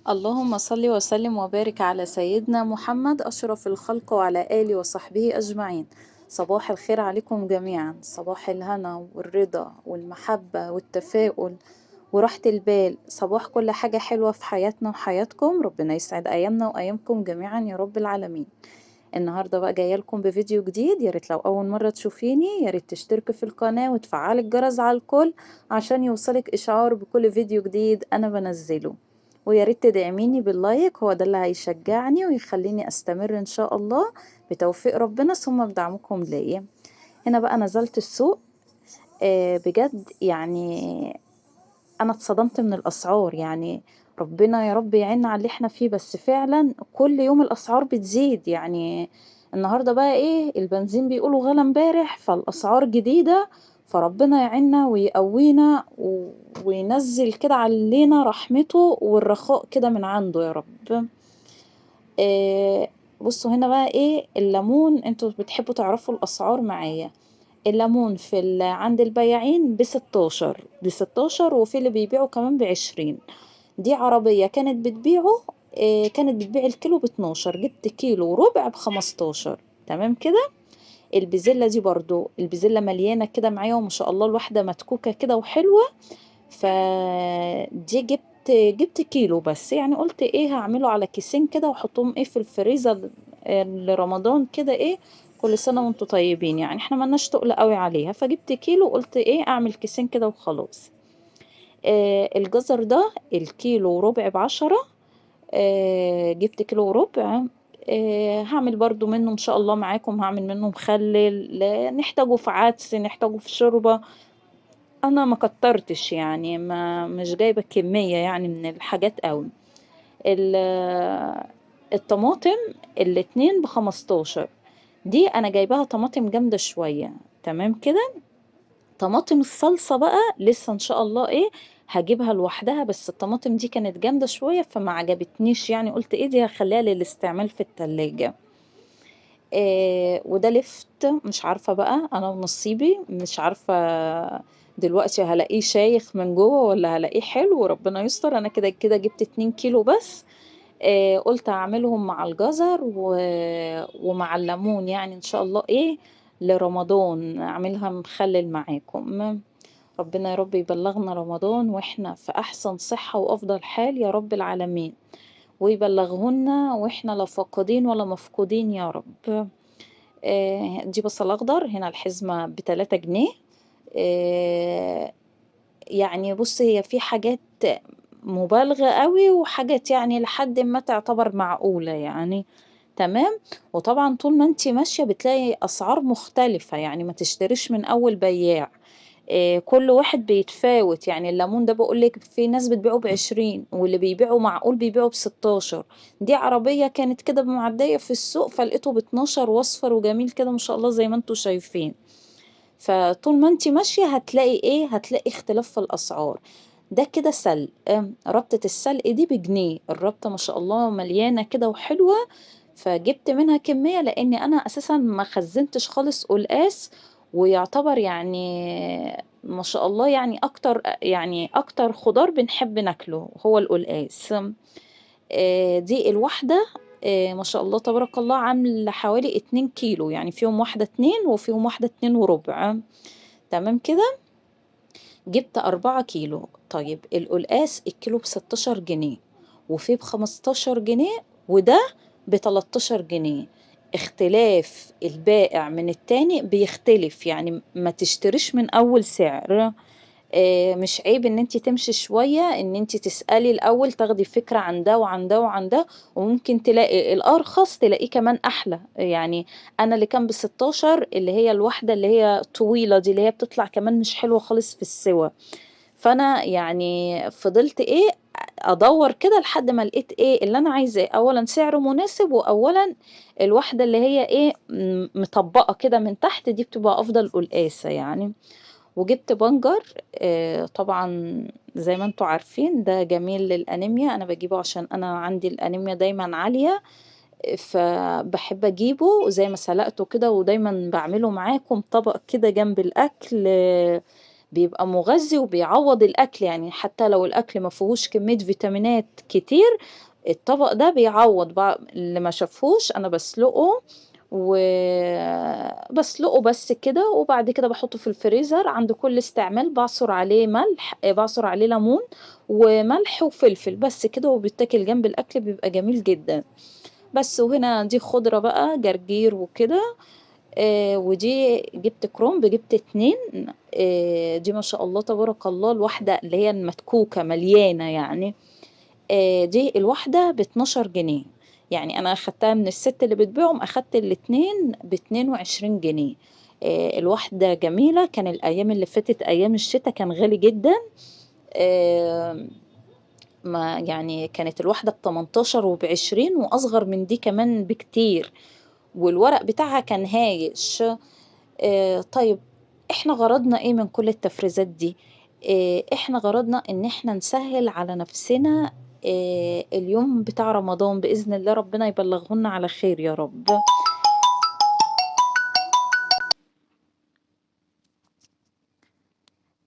اللهم صل وسلم وبارك على سيدنا محمد أشرف الخلق وعلى آله وصحبه أجمعين. صباح الخير عليكم جميعا، صباح الهنا والرضا والمحبة والتفاؤل وراحة البال، صباح كل حاجة حلوة في حياتنا وحياتكم. ربنا يسعد أيامنا وأيامكم جميعا يا رب العالمين. النهاردة بقى جاية لكم بفيديو جديد. يا ريت لو أول مرة تشوفيني يا ريت تشتركي في القناة وتفعلي الجرس على الكل عشان يوصلك إشعار بكل فيديو جديد أنا بنزله. ويا ريت تدعميني باللايك، هو ده اللي هيشجعني ويخليني أستمر إن شاء الله بتوفيق ربنا ثم بدعمكم ليا. هنا بقى نزلت السوق. بجد يعني أنا اتصدمت من الأسعار. يعني ربنا يا رب يعيننا على اللي احنا فيه، بس فعلا كل يوم الأسعار بتزيد. يعني النهاردة بقى ايه، البنزين بيقولوا غلا امبارح، فالأسعار جديدة. فربنا يعيننا ويقوينا وينزل كده علينا رحمته والرخاء كده من عنده يا رب. إيه، بصوا هنا بقى ايه الليمون، انتوا بتحبوا تعرفوا الأسعار معايا. الليمون في عند البياعين ب16 وفي اللي بيبيعوا كمان ب20. دي عربية كانت بتبيعه، كانت بتبيع الكيلو ب12، جبت كيلو وربع ب15. تمام كده. البزلة دي برضو البزلة مليانة كده معايا وما شاء الله الواحدة متكوكة كده وحلوة. فدي جبت كيلو بس، يعني قلت ايه هعمله على كيسين كده واحطهم ايه في الفريزر لرمضان كده ايه. كل سنة وانتوا طيبين، يعني احنا ملناش تقل قوي عليها، فجبت كيلو قلت ايه اعمل كيسين كده وخلاص. الجزر ده الكيلو وربع ب10. جبت كيلو وربع. هعمل برضو منه ان شاء الله معاكم، هعمل منه مخلل، نحتاجه في عدس، نحتاجه في شوربة. انا ما كترتش، يعني ما مش جايبة كمية يعني من الحاجات قوي. الطماطم الاتنين ب15. دي انا جايباها طماطم جامدة شوية. تمام كده. طماطم الصلصة بقى لسه ان شاء الله ايه هجيبها لوحدها، بس الطماطم دي كانت جامدة شوية فما عجبتنيش، يعني قلت ايه دي هخليها للاستعمال في التلاجة. وده لفت مش عارفة بقى انا ونصيبي، مش عارفة دلوقتي هلاقيه شايخ من جوه ولا هلاقيه حلو، وربنا يستر. انا كده كده جبت 2 كيلو بس. قلت اعملهم مع الجزر ومع الليمون، يعني ان شاء الله ايه لرمضان اعملها مخلل معاكم. ربنا يا رب يبلغنا رمضان واحنا في احسن صحة وافضل حال يا رب العالمين، ويبلغهن واحنا لا فاقدين ولا مفقودين يا رب. دي بصل اخضر، هنا الحزمة ب3 جنيه. آه، يعني بص هي في حاجات مبالغة قوي وحاجات يعني لحد ما تعتبر معقولة يعني. تمام. وطبعا طول ما انتي ماشية بتلاقي أسعار مختلفة، يعني ما تشتريش من أول بياع. كل واحد بيتفاوت، يعني الليمون ده بقولك في ناس بتبيعه ب20 واللي بيبيعوا معقول بيبيعوا ب16. دي عربية كانت كده معدية في السوق فلقيته ب12 واصفر وجميل كده ما شاء الله زي ما انتوا شايفين. فطول ما انتي ماشية هتلاقي ايه، هتلاقي اختلاف في الأسعار. ده كده سلق، ربطة السلق دي ب1 جنيه، الربطة ما شاء الله مليانة كده وحلوة. فجبت منها كمية لأني أنا أساسا ما خزنتش خالص قلقاس. ويعتبر يعني ما شاء الله يعني أكتر خضار بنحب ناكله هو القلقاس. دي الواحدة. ما شاء الله تبارك الله عاملة حوالي 2 كيلو، يعني فيهم واحدة 2 وفيهم واحدة 2 وربع. تمام كده. جبت 4 كيلو. طيب القلقاس الكيلو ب16 جنيه، وفي ب15 جنيه، وده ب13 جنيه. اختلاف البائع من التاني بيختلف، يعني ما تشتريش من أول سعر. مش عيب ان انت تمشي شوية ان انت تسألي الاول تاخدي فكرة عن ده وعن ده وعن ده، وممكن تلاقي الارخص تلاقيه كمان احلى يعني. انا اللي كان ب16 اللي هي الواحدة اللي هي طويلة دي اللي هي بتطلع كمان مش حلوة خالص في السوا. فانا يعني فضلت ايه ادور كده لحد ما لقيت ايه اللي انا عايزاه، اولا سعره مناسب، واولا الواحدة اللي هي ايه مطبقة كده من تحت دي بتبقى افضل قلقاسة يعني. وجبت بنجر. طبعا زي ما انتوا عارفين ده جميل للأنيميا، انا بجيبه عشان انا عندي الأنيميا دايما عالية. فبحب اجيبه زي ما سلقته كده ودايما بعمله معاكم طبق كده جنب الاكل. بيبقى مغذي وبيعوّض الأكل، يعني حتى لو الأكل ما فيهوش كمية فيتامينات كتير، الطبق ده بيعوّض اللي ما شافهوش أنا باسلقه بس كده، وبعد كده باحطه في الفريزر، عند كل استعمال باعصر عليه ملح باعصر عليه ليمون وملح وفلفل، بس كده وبيتاكل جنب الأكل بيبقى جميل جدًا. بس وهنا دي خضرة بقى جرجير وكده، ودي جِبت كرنب، جِبت 2 دي ما شاء الله تبارك الله الواحدة اللي هي المدكوكة مليانة يعني، دي الواحدة ب12 جنيه، يعني أنا أخدتها من الست اللي بتبيعهم، أخدت الاتنين ب22 جنيه، الواحدة جميلة، كان الأيام اللي فاتت أيام الشتا كان غالي جدًا، آمم ما يعني كانت الواحدة ب18 وب20 وأصغر من دي كمان بكتير، والورق بتاعها كان هايش. طيب إحنا غرضنا إيه من كل التفريزات دي؟ إحنا غرضنا إن إحنا نسهّل على نفسنا اليوم بتاع رمضان بإذن الله ربنا يبلّغه لنا على خير يا رب.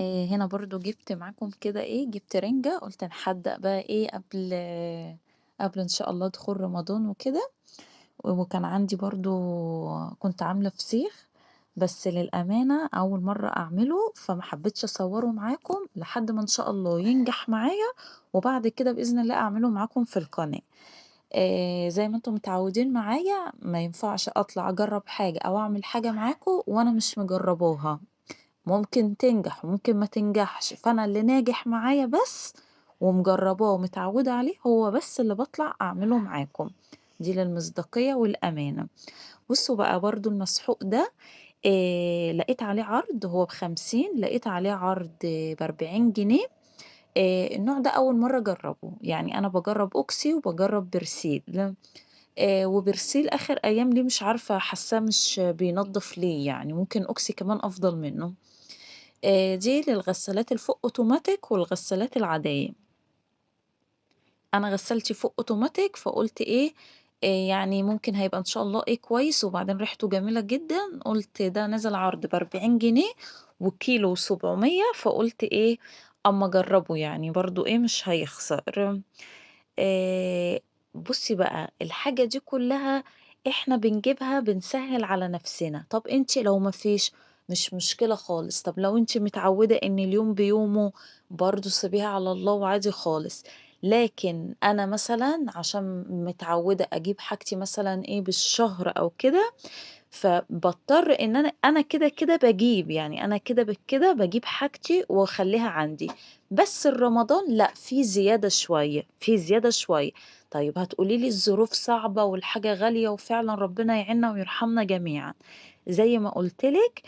هنا برضه جِبت معاكم كده إيه، جِبت رِنجة قُلت نحدّق بقى إيه قبل إن شاء الله دخول رمضان وكده. وكان عندي برضه كنت عاملة فسيخ، بس للأمانة أول مرّة أعمله، فما حبيتش أصوّره معاكم لحد ما إن شاء الله ينجح معايا، وبعد كده بإذن الله أعمله معاكم في القناة. زي ما أنتم متعودين معايا ما ينفعش أطلع أجرّب حاجة أو أعمل حاجة معاكم وأنا مش مجرّباها، ممكن تنجح وممكن ما تنجحش، فأنا اللي ناجح معايا بس ومجرّباه ومتعودة عليه هو بس اللي باطلع أعمله معاكم، دي للمصداقية والأمانة. بُصّوا بقى برضه المسحوق ده لقيت عليه عرض هو ب50 لقيت عليه عرض ب40 جنيه، النوع ده أول مرّة أجرّبه، يعني أنا باجرّب أوكسي وباجرّب برسيل، وبرسيل آخر أيام ليه مش عارفة حاسّاه مش بينضّف ليه يعني، ممكن أوكسي كمان أفضل منّه. دي للغسالات الفوق أوتوماتيك والغسالات العادية. أنا غسالتي فوق أوتوماتيك فقُلت إيه، يعني ممكن هيبقى إن شاء الله إيه كويس وبعدين ريحته جميلة جدًا، قُلت ده نازل عرض ب40 جنيه وكيلو و700 فقُلت إيه، أمّا أجرّبه يعني برضه إيه مش هيخسر. بُصّي بقى الحاجة دي كلّها إحنا بنجيبها بنسهّل على نَفْسنا، طَب أنتِ لو ما فيش مش مشكلة خالص، طَب لو أنتِ متعوّدة إن اليوم بيومه برضه سيبيها على الله وعادي خالص. لكن أنا مثلًا عشان متعوّدة أجيب حاجتي مثلًا إيه بالشهر أو كده، فباضطر إن أنا كده باجيب، يعني أنا كده باجيب حاجتي واخلّيها عندي، بس الرمضان لأ، في زيادة شوية، في زيادة شوية. طيب هتقولي لي الظروف صعبة والحاجة غالية وفعلًا ربنا يعيننا ويرحمنا جميعًا. زي ما قُلت لِك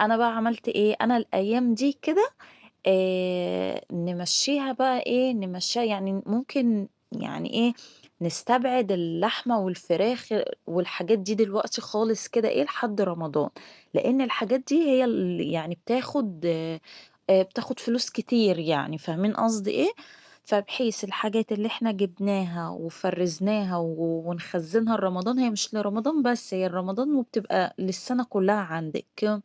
أنا بقى عملت إيه، أنا الأيام دي كده نمشّيها بقى إيه، نمشّيها يعني ممكن يعني إيه، نستبعد اللحمة والفراخ والحاجات دي دلوقتي خالص كده إيه، لحد رمضان، لإن الحاجات دي هي يعني بتاخد فلوس كتير يعني، فاهمين قصدي إيه؟ فبحيث الحاجات اللي إحنا جبناها وفرّزناها ونخزّنها لرمضان، هي مش لرمضان بس، هي لرمضان وبتبقى للسنة كلّها عندِك.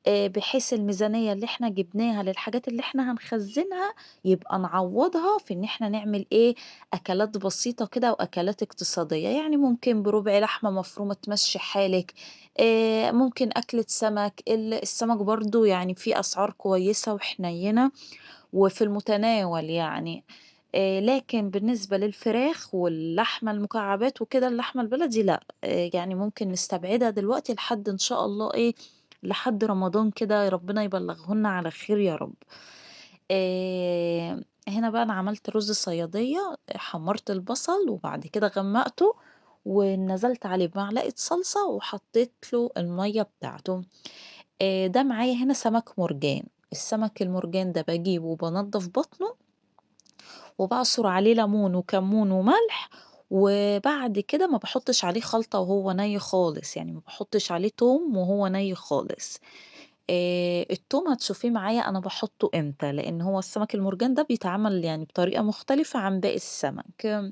بحيث الميزانية اللي إحنا جبناها للحاجات اللي إحنا هنخزّنها، يبقى نعوّضها في إن إحنا نعمل إيه، أكلات بسيطة كده وأكلات اقتصادية، يعني ممكن بربع لحمة مفرومة تمشّي حالِك، ممكن أكلة سمك، السمك برضه يعني فيه أسعار كويسة وحنيّنة وفي المتناول يعني، لكن بالنسبة للفراخ واللحمة المكعبات وكده، اللحمة البلدي لأ، يعني ممكن نستبعدها دلوقتي لحد إن شاء الله إيه، لحد رمضان كده ربنا يبلغه لنا على خير يا رب. هنا بقى أنا عملت رز صيادية، حمّرت البصل وبعد كده غمّقته ونزلت عليه بمعلقة صلصة وحطيت له المَيّة بتاعته. ده معايا هنا سمك مرجان، السمك المرجان ده باجيبه وبانضّف بطنه وباعصر عليه ليمون وكمون وملح، وبعد كده ما باحطش عليه خلطة وهو ني خالص، يعني ما باحطش عليه توم وهو ني خالص. التوم هتشوفيه معايا أنا باحطه إمتى، لإن هو السمك المرجان ده بيتعمل يعني بطريقة مختلفة عن باقي السمك.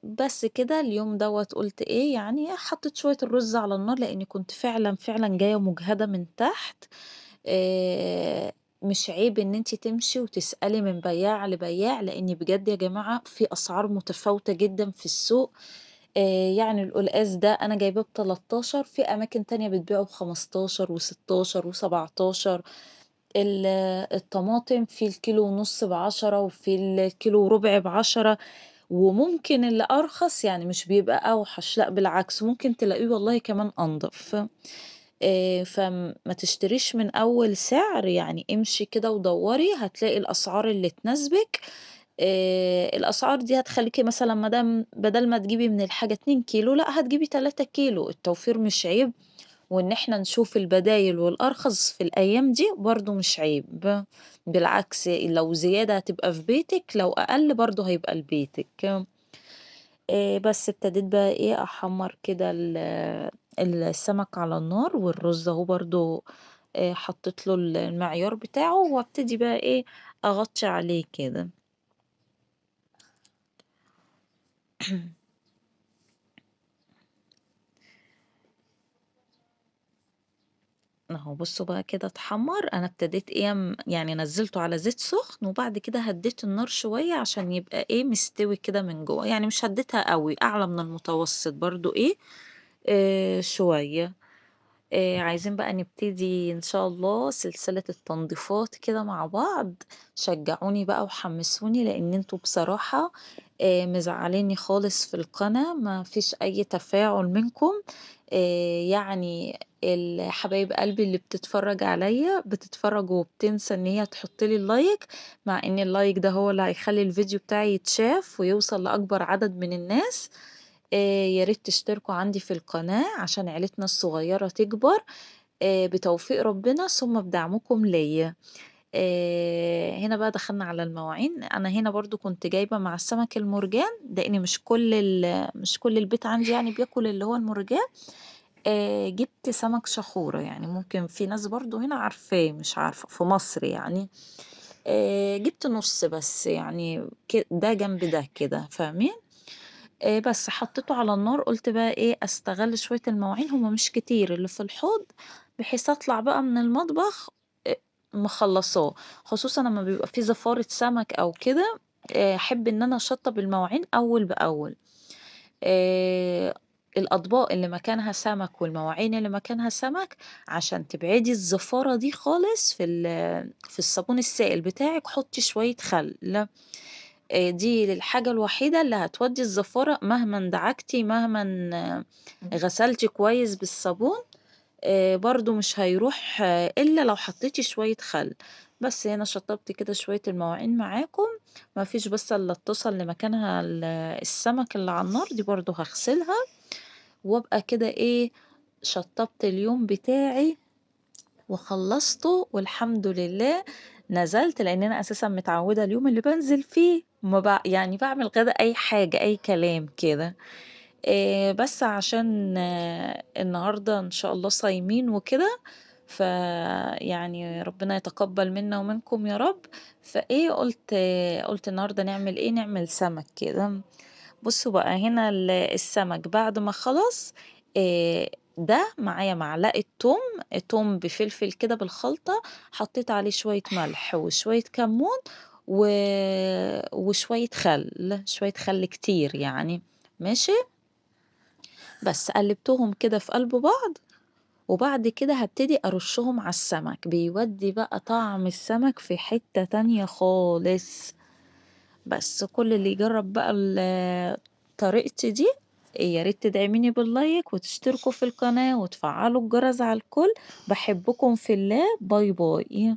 بس كده اليوم دوّة قُلت إيه، يعني حطيت شوية الرز على النار لإني كنت فعلًا، فعلًا جاية مُجهدة من تحت. آآ مش عيب إن أنتِ تمشي وتسألي من بياع لبياع، لإن بجد يا جماعة في أسعار متفاوتة جدًا في السوق. يعني القلقاس ده أنا جايباه ب13، في أماكن تانية بتبيعه ب15 و16 و17. ال الطماطم في الكيلو ونُص ب10 وفي الكيلو وربع ب10. وممكن اللي أرخص يعني مش بيبقى أوحش، لأ بالعكس ممكن تلاقيه والله كمان أنضف. ما تشتريش من أول سعر، يعني امشي كده ودوّري هتلاقي الأسعار اللي تناسبِك. الأسعار دي هتخلّيكِ مثلًا ما دام بدل ما تجيبي من الحاجة 2 كيلو لأ هتجيبي 3 كيلو، التوفير مش عيب، وإن إحنا نشوف البدايل والأرخص في الأيام دي برضه مش عيب، بالعكس لو زيادة هتبقى في بيتِك، لو أقل برضه هيبقى لبيتِك. بس ابتديت بقى إيه أحمّر كده السمك على النار، والرز أهو برضه حطيت له المعيار بتاعه، وابتدي بقى إيه أغطّي عليه كده. أهو بُصّوا بقى كده اتحمّر، أنا ابتديت إيه يعني نزّلته على زيت سُخن، وبعد كده هدّيت النار شوية عشان يبقى إيه مستوي كده من جوّه، يعني مش هدّيتها أوي، أعلى من المتوسط برضه إيه شوية. عايزين بقى نبتدي إن شاء الله سلسلة التنضيفات كده مع بعض. شجعوني بقى وحمسوني لإن أنتم بصراحة مزعلينّي خالص في القنا، ما فيش أي تفاعل منكم. يعني حبايب قلبي اللي بتتفرّج عليَّ، بتتفرّج وبتنسى إن هي تحط لي اللايك، مع إن اللايك ده هو اللي هيخلّي الفيديو بتاعي يتشاف ويوصل لأكبر عدد من الناس. يا ريت تشتركوا عندي في القناة عشان عيلتنا الصغيرة تكبر بتوفيق ربنا ثم بدعمكم ليّا. هنا بقى دخلنا على المواعين، أنا هنا برضه كنت جايبة مع السمك المرجان، لإن مش كل البيت عندي يعني بياكل اللي هو المرجان. جِبت سمك شخورة، يعني ممكن في ناس برضه هنا عارفاه، مش عارفة في مصر يعني. جِبت نُص بس يعني ده جنب ده كده، فاهمين؟ بس حطيته على النار، قُلت بقى إيه أستغل شوية المواعين هُم مش كتير اللي في الحوض، بحيث أطلع بقى من المطبخ مخلّصاه، خصوصًا لمّا بيبقى في زفارة سمك أو كده. أحب إن أنا أشطّب المواعين أول بأول. آآ الأطباق اللي مكانها سمك والمواعين اللي مكانها سمك، عشان تبعدي الزفارة دي خالص في الصابون السائل بتاعِك حُطّي شوية خَل. دي الحاجة الوحيدة اللي هتودّي الزفارة مهمًا دعكتِ، مهمًا غسلتِ كويس بالصابون. برضه مش هيروح إلا لو حطيتِ شوية خَل. بس هنا شطّبت كده شوية المواعين معاكم، ما فيش بس إلا الطاسة اللي مكانها السمك اللي على النار دي برضه هاغسلها، وأبقى كده إيه شطّبت اليوم بتاعي وخلّصته والحمد لله. نزلت لإن أنا أساسًا متعوّدة اليوم اللي بانزل فيه ما يعني باعمل غدا أي حاجة، أي كلام كده. بس عشان النهارده إن شاء الله صايمين وكده، فيعني ربنا يتقبّل منا ومنكم يا رب. فإيه قُلت النهارده نعمل إيه، نعمل سمك كده. بُصّوا بقى هنا السمك بعد ما خلص ده معايا معلقة توم، توم بفلفل كده بالخلطة، حطيت عليه شوية ملح وشوية كمون و وشوية خل، شوية خل كتير يعني، ماشي؟ بس قلّبتهم كده في قلب بعض، وبعد كده هابتدي أرُشّهم على السمك، بيودّي بقى طعم السمك في حتّة تانية خالص. بس كل اللي يجرّب بقى طريقتي دي يا ريت تدعميني باللايك وتشتركوا في القناة وتفعّلوا الجرس على الكل. باحبكم في الله، باي باي.